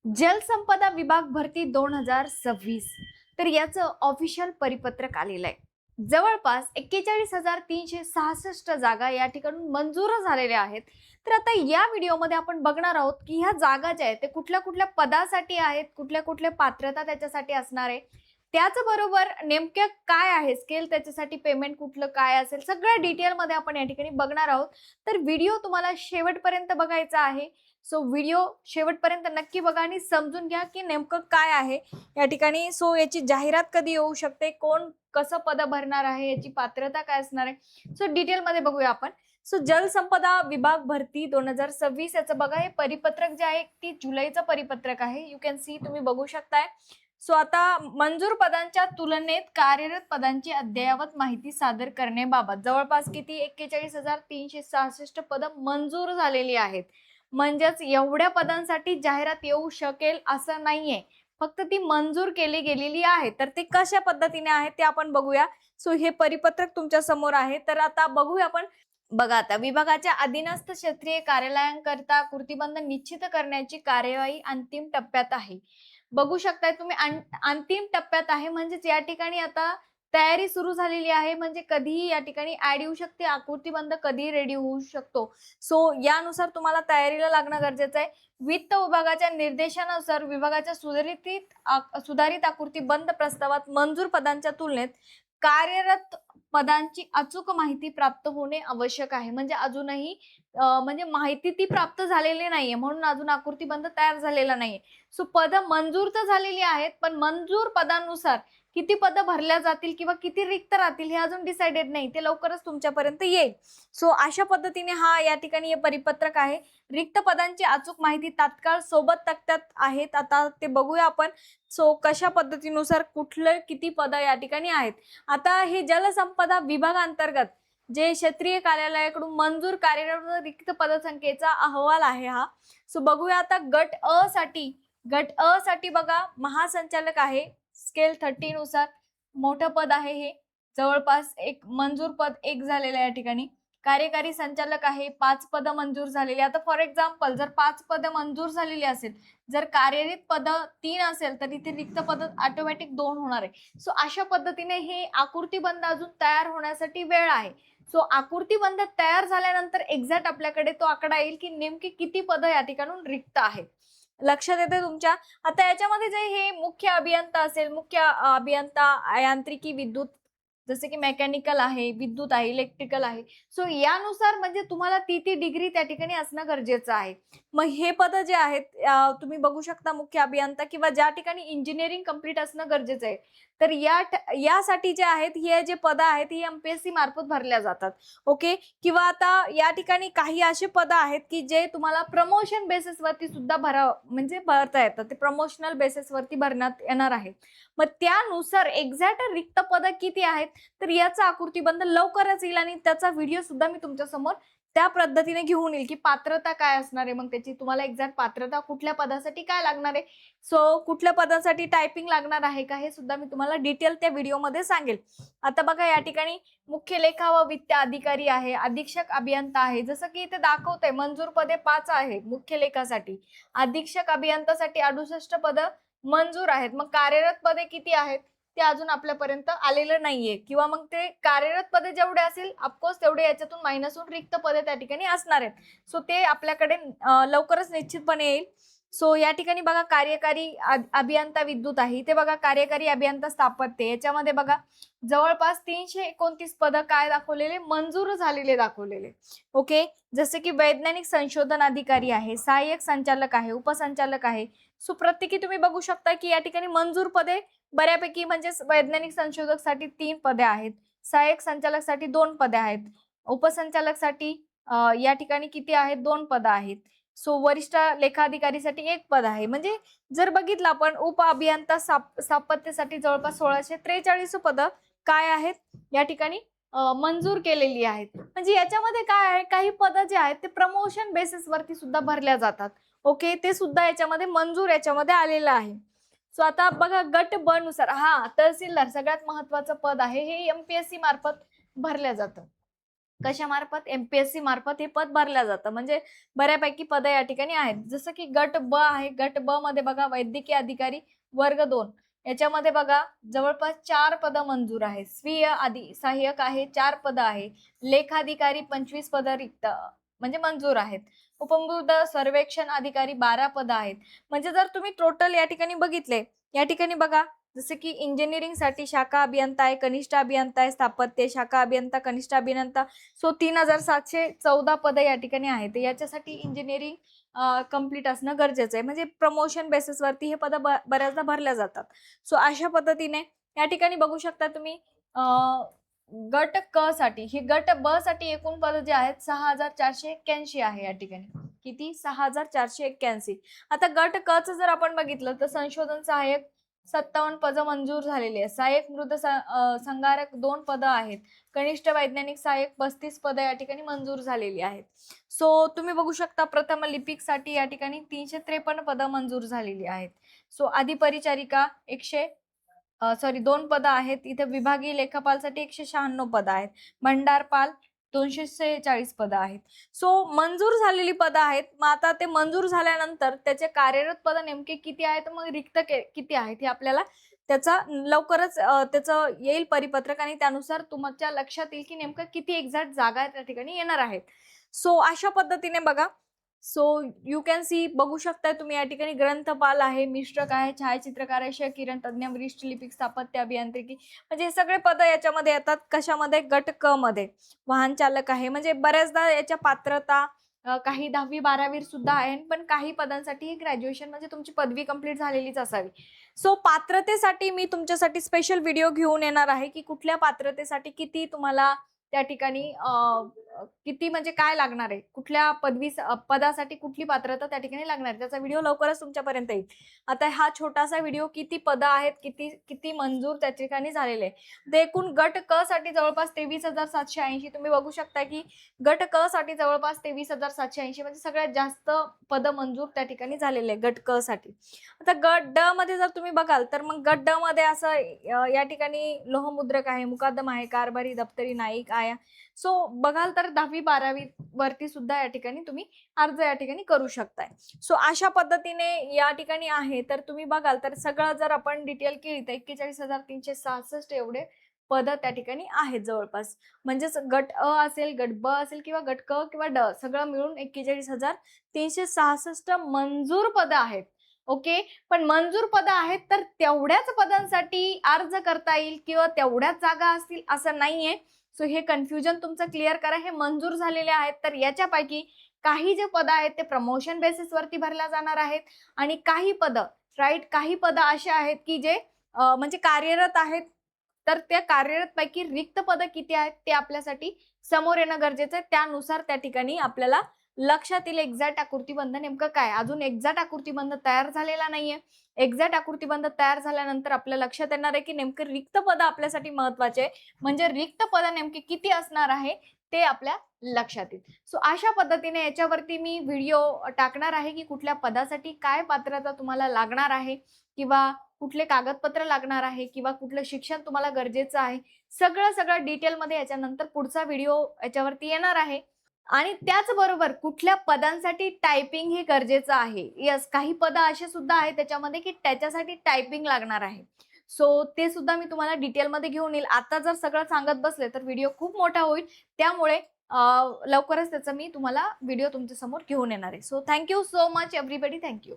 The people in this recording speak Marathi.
जलसंपदा विभाग भरती 2026 तर याचं ऑफिशियल परिपत्रक आलेलं आहे। जवळपास 41,366 जागा या ठिकाणी मंजूर झालेल्या आहेत। तर आता या व्हिडिओमध्ये आपण बघणार आहोत की ह्या जागा ज्या आहेत ते कुठल्या कुठल्या पदासाठी आहेत, कुठल्या कुठल्या पात्रता त्याच्यासाठी असणार आहे, त्याचबरोबर नेमक्या काय आहे स्केल, त्याच्यासाठी पेमेंट कुठलं काय असेल, सगळ्या डिटेलमध्ये आपण या ठिकाणी बघणार आहोत। तर व्हिडिओ तुम्हाला शेवटपर्यंत बघायचा आहे। सो व्हिडिओ शेवटपर्यंत नक्की बघा आणि समजून घ्या की नेमकं काय आहे या ठिकाणी। सो याची जाहिरात कधी येऊ शकते, कोण कसं पद भरणार आहे, याची पात्रता काय असणार आहे, सो डिटेलमध्ये बघूया आपण। सो जलसंपदा विभाग भरती 2026 याचं बघा, हे परिपत्रक जे आहे 31 जुलैचं परिपत्रक आहे। यू कॅन सी, तुम्ही बघू शकताय। सो आता मंजूर पदांच्या तुलनेत कार्यरत पदांची अद्ययावत माहिती सादर करण्याबाबत जवळपास किती 41,366 पद मंजूर झालेली आहेत। म्हणजेच एवढ्या पदांसाठी जाहिरात येऊ शकेल असं नाहीये, फक्त ती मंजूर केली गेलेली आहे। तर ते कशा पद्धतीने आहे ते आपण बघूया। सो हे परिपत्रक तुमच्या समोर आहे। तर आता बघूया आपण। बघा, आता विभागाच्या अधीनस्थ क्षेत्रीय कार्यालयांकरता कृतीबंध निश्चित करण्याची कार्यवाही अंतिम टप्प्यात आहे। बघू शकताय तुम्ही, अंतिम टप्प्यात आहे म्हणजेच या ठिकाणी आता तयारी सुरू झालेली आहे। म्हणजे कधीही या ठिकाणी ऍड येऊ शकते, आकृतीबंध कधीही रेडी होऊ शकतो। सो यानुसार तुम्हाला तयारीला लागणं गरजेचं आहे। वित्त विभागाच्या निर्देशानुसार विभागाच्या सुधारित आकृतीबंध प्रस्तावात मंजूर पदांच्या तुलनेत कार्यरत पदांची अचूक माहिती प्राप्त होणे आवश्यक आहे। म्हणजे अजूनही म्हणजे माहिती ती प्राप्त झालेली नाहीये, म्हणून अजून आकृतीबंध तयार झालेला नाहीये। सो पद मंजूर तर झालेली आहेत, पण मंजूर पदानुसार किती पद भरल्या जातील किंवा किती रिक्त राहतील हे अजून डिसाइडेड नाही, ते लवकरच तुमच्यापर्यंत येईल। सो अशा पद्धतीने हा या ठिकाणी हे परिपत्रक आहे। रिक्त पदांची अचूक माहिती तात्काळ सोबत तक्त्यात आहेत, आता ते बघूया आपण। सो कशा पद्धतीनुसार कुठले किती पद या ठिकाणी आहेत। आता हे जलसंपदा विभागांतर्गत जे क्षेत्रीय कार्यालयाकडून मंजूर कार्यरत रिक्त पदसंख्येचा अहवाल आहे हा। सो बघूया आता गट अ साठी बघा, महासंचालक आहे स्केल 30 नुसार, मोठं पद आहे हे, जवळपास एक मंजूर पद एक झालेलं आहे या ठिकाणी। कार्यकारी संचालक आहे, 5 पद मंजूर झालेली। आता फॉर एक्झाम्पल जर 5 पद मंजूर झालेली असेल, जर कार्यरत पद 3 असेल तर इथे रिक्त पद ऑटोमॅटिक 2 होणार आहे। सो अशा पद्धतीने हे आकृतीबंध अजून तयार होण्यासाठी वेळ आहे। सो आकृतीबंध तयार झाल्यानंतर एक्झॅक्ट आपल्याकडे तो आकडा येईल की नेमकी किती पद या ठिकाणून रिक्त आहेत। लक्षात येते तुमच्या? आता याच्यामध्ये जे हे मुख्य अभियंता असेल, मुख्य अभियंता यांत्रिकी विद्युत, जसे की मेकॅनिकल आहे, विद्युत आहे, इलेक्ट्रिकल आहे, सो यानुसार म्हणजे तुम्हाला ती डिग्री त्या ठिकाणी असणं गरजेचं आहे। मग हे पद जे आहेत तुम्ही बघू शकता, मुख्य अभियंता किंवा ज्या ठिकाणी इंजिनिअरिंग कंप्लीट असणं गरजेचं आहे। तर यासाठी जे आहेत, हे जे पद आहेत ही एमपीएससी मार्फत भरल्या जातात। ओके, किंवा आता या ठिकाणी काही असे पद आहेत की जे तुम्हाला प्रमोशन बेसिस वरती सुद्धा भरता येतात, ते प्रमोशनल बेसिस वरती भरण्यात येणार आहे। मग त्यानुसार एक्झॅक्ट रिक्त पद किती आहेत तर याचा आकृतीबंध लवकरच येईल आणि त्याचा व्हिडिओ सुद्धा मी तुमच्या समोर त्या पद्धतीने घेऊन येईल की पात्रता काय असणार आहे, मग त्याची तुम्हाला एक्झॅक्ट पात्रता कुठल्या पदासाठी काय लागणार आहे, सो कुठल्या पदासाठी टायपिंग लागणार आहे का, हे सुद्धा मी तुम्हाला डिटेल त्या व्हिडिओमध्ये सांगेल। आता बघा, या ठिकाणी मुख्य लेखा व वित्त अधिकारी आहे, अधीक्षक अभियंता आहे, जसं की इथे दाखवतंय मंजूर पदे 5 आहेत मुख्य लेखासाठी, अधीक्षक अभियंतासाठी 68 पद मंजूर आहेत। मग कार्यरत पदे किती आहेत ते अजून आपल्यापर्यंत आलेलं नाहीये, किंवा मग ते कार्यरत पदे जेवढे असेल ऑफकोर्स तेवढे याच्यातून मायनस होऊन रिक्त पदे त्या ठिकाणी असणार आहेत। सो ते आपल्याकडे लवकरच निश्चितपणे येईल। सो या ठिकाणी बघा, कार्यकारी अभियंता विद्युत आहे, इथे बघा कार्यकारी अभियंता स्थापत्य, याच्यामध्ये बघा जवळपास 329 पद काय दाखवलेले, मंजूर झालेले दाखवलेले। ओके, जसे की वैज्ञानिक संशोधन अधिकारी आहे, सहाय्यक संचालक आहे, उपसंचालक आहे। सो प्रत्येकी तुम्ही बघू शकता की या ठिकाणी मंजूर पदे बऱ्यापैकी, म्हणजे वैज्ञानिक संशोधक साठी 3 पदे आहेत, सहाय्यक संचालक साठी 2 पदे आहेत, उपसंचालक साठी या ठिकाणी किती आहेत, 2 पद आहेत। सो वरिष्ठ लेखाधिकारीसाठी 1 पद आहे। म्हणजे जर बघितलं आपण, उप अभियंता स्थापत्यासाठी जवळपास 1643 पद काय आहेत या ठिकाणी मंजूर केलेली आहेत। म्हणजे याच्यामध्ये काय आहे, काही पद जे आहेत ते प्रमोशन बेसिस वरती सुद्धा भरल्या जातात। ओके, ते सुद्धा याच्यामध्ये मंजूर याच्यामध्ये आलेलं आहे। सो आता बघा, गट ब नुसार, तहसीलदार सगळ्यात महत्वाचं पद आहे, हे एमपीएससी मार्फत भरल्या जातं। कशामार्फत? MPSC मार्फत हे पद भरल्या जातं. म्हणजे बऱ्यापैकी पदं या ठिकाणी आहेत. जसं की गट ब आहे. गट ब मध्ये बघा वैद्यकीय अधिकारी वर्ग 2 याच्यामध्ये बघा जवळपास 4 पदं मंजूर आहेत. स्वीय सहाय्यक आहे 4 पदं आहेत. लेखाधिकारी 25 पदं रिक्त म्हणजे मंजूर आहेत. उपमृद सर्वेक्षण अधिकारी 12 पदं आहेत. म्हणजे जर तुम्ही टोटल या ठिकाणी बघितले, या ठिकाणी बघा जसे की इंजिनिअरिंगसाठी शाखा अभियंता आहे, कनिष्ठ अभियंता आहे, स्थापत्य शाखा अभियंता, कनिष्ठ अभियंता. सो 3714 पदं या ठिकाणी आहेत. याच्यासाठी इंजिनिअरिंग कंप्लीट असणं गरजेचं आहे. म्हणजे प्रमोशन बेसिसवरती हे पदं बऱ्याचदा भरल्या जातात. सो अशा पद्धतीने या ठिकाणी बघू शकता तुम्ही गट क साठी ही गट ब साठी एकूण पदं जे आहेत 6481 आहे या ठिकाणी. किती? 6481. आता गट क चं जर आपण बघितलं तर संशोधन सहाय्यक 57 पदं मंजूर झालेली आहेत. सहाय्यक संगारक 2 पदं आहेत. कनिष्ठ वैज्ञानिक सहाय्यक 35 पदं या ठिकाणी मंजूर झालेली आहेत. सो तुम्ही बघू शकता प्रथम लिपिकसाठी या ठिकाणी 353 पदं मंजूर झालेली आहेत. सो अधिपरिचारिका 2 पदं आहेत. इथे विभागीय लेखापालसाठी 196 पदं आहेत. भंडारपाल 246 पदं आहेत. सो मंजूर झालेली पदं आहेत. मग आता ते मंजूर झाल्यानंतर त्याचे कार्यरत पदं नेमके किती आहेत, मग रिक्त किती आहेत हे आपल्याला त्याचा लवकरच त्याचं येईल परिपत्रक आणि त्यानुसार तुमच्या लक्षात येईल की नेमकं किती एक्झॅक्ट जागा त्या ठिकाणी येणार आहेत. सो अशा पद्धतीने बघा. सो यू कॅन सी बघू शकता तुम्ही या ठिकाणी ग्रंथपाल आहे, मिश्रक आहे, छायाचित्रकार आहे, किरण तज्ञ, वरिष्ठ लिपिक, स्थापत्य अभियांत्रिकी म्हणजे हे सगळे पदं याच्यामध्ये येतात. कशामध्ये? गट क मध्ये. वाहन चालक आहे. म्हणजे बऱ्याचदा याच्या पात्रता काही 10वी-12वी सुद्धा आहे, पण काही पदांसाठी ग्रॅज्युएशन म्हणजे तुमची पदवी कंप्लीट झालेलीच असावी. सो पात्रतेसाठी मी तुमच्यासाठी स्पेशल व्हिडिओ घेऊन येणार आहे की कुठल्या पात्रतेसाठी किती तुम्हाला त्या ठिकाणी किती म्हणजे काय लागणार आहे, कुठल्या पदासाठी कुठली पात्रता त्या ठिकाणी लागणार आहे, त्याचा व्हिडिओ लवकरच तुमच्यापर्यंत येईल. आता हा छोटासा व्हिडिओ किती पदं आहेत, किती मंजूर त्या ठिकाणी झालेले आहे. तर एकूण गट क साठी जवळपास 23,780 तुम्ही बघू शकता की गट क साठी जवळपास 23,780 म्हणजे सगळ्यात जास्त पदं मंजूर त्या ठिकाणी झालेले आहे गट क साठी. आता गट ड मध्ये जर तुम्ही बघाल तर मग गट ड मध्ये असं या ठिकाणी लोहमुद्रक आहे, मुकादम आहे, कारभारी, दप्तरी, नाईक, आया. सो बघाल तर 10वी-12वी वरती सुद्धा या ठिकाणी तुम्ही अर्ज या ठिकाणी करू शकताय. सो अशा पद्धतीने या ठिकाणी आहे. तर तुम्ही बघाल तर सगळं जर आपण डिटेल केली तर 41,366 एवढे पदं त्या ठिकाणी आहेत जवळपास. म्हणजेच गट अ असेल, गट ब असेल किंवा गट क किंवा ड सगळं मिळून 41,366 मंजूर पदं आहेत. ओके. पण मंजूर पदं आहेत तर तेवढ्याच पदांसाठी अर्ज करता येईल किंवा तेवढ्याच जागा असतील असं नाहीये. सो हे कन्फ्युजन तुमचं क्लिअर करा. हे मंजूर झालेले आहेत तर याच्यापैकी काही जे पदं आहेत ते प्रमोशन बेसिस वरती भरल्या जाणार आहेत आणि काही पदं काही पदं अशी आहेत की जे म्हणजे कार्यरत आहेत. तर त्या कार्यरत पैकी रिक्त पदं किती आहेत ते आपल्यासाठी समोर येणं गरजेचं आहे. त्यानुसार त्या ठिकाणी आपल्याला लक्षात येईल एक्झॅक्ट आकृतीबंध नेमकं काय. अजून एक्झॅक्ट आकृतीबंध तयार झालेला नाहीये. एक्झॅक्ट आकृतीबंध तयार झाल्यानंतर आपल्या लक्षात येणार आहे की नेमकं रिक्त पदं आपल्यासाठी महत्वाचे आहे. म्हणजे रिक्त पदं नेमकी किती असणार आहे ते आपल्या लक्षात येईल. सो अशा पद्धतीने याच्यावरती मी व्हिडिओ टाकणार आहे की कुठल्या पदासाठी काय पात्रता तुम्हाला लागणार आहे किंवा कुठले कागदपत्र लागणार आहे किंवा कुठलं शिक्षण तुम्हाला गरजेचं आहे. सगळं डिटेलमध्ये याच्यानंतर पुढचा व्हिडिओ याच्यावरती येणार आहे. आणि त्याचबरोबर कुठल्या पदांसाठी टायपिंग हे गरजेचं आहे. येस, काही पदं असे सुद्धा आहेत त्याच्यामध्ये की त्याच्यासाठी टायपिंग लागणार आहे. सो ते सुद्धा मी तुम्हाला डिटेलमध्ये घेऊन येईल. आता जर सगळं सांगत बसले तर व्हिडिओ खूप मोठा होईल. त्यामुळे लवकरच त्याचा मी तुम्हाला व्हिडिओ तुमच्या समोर घेऊन येणार आहे. So thank you so much everybody. Thank you.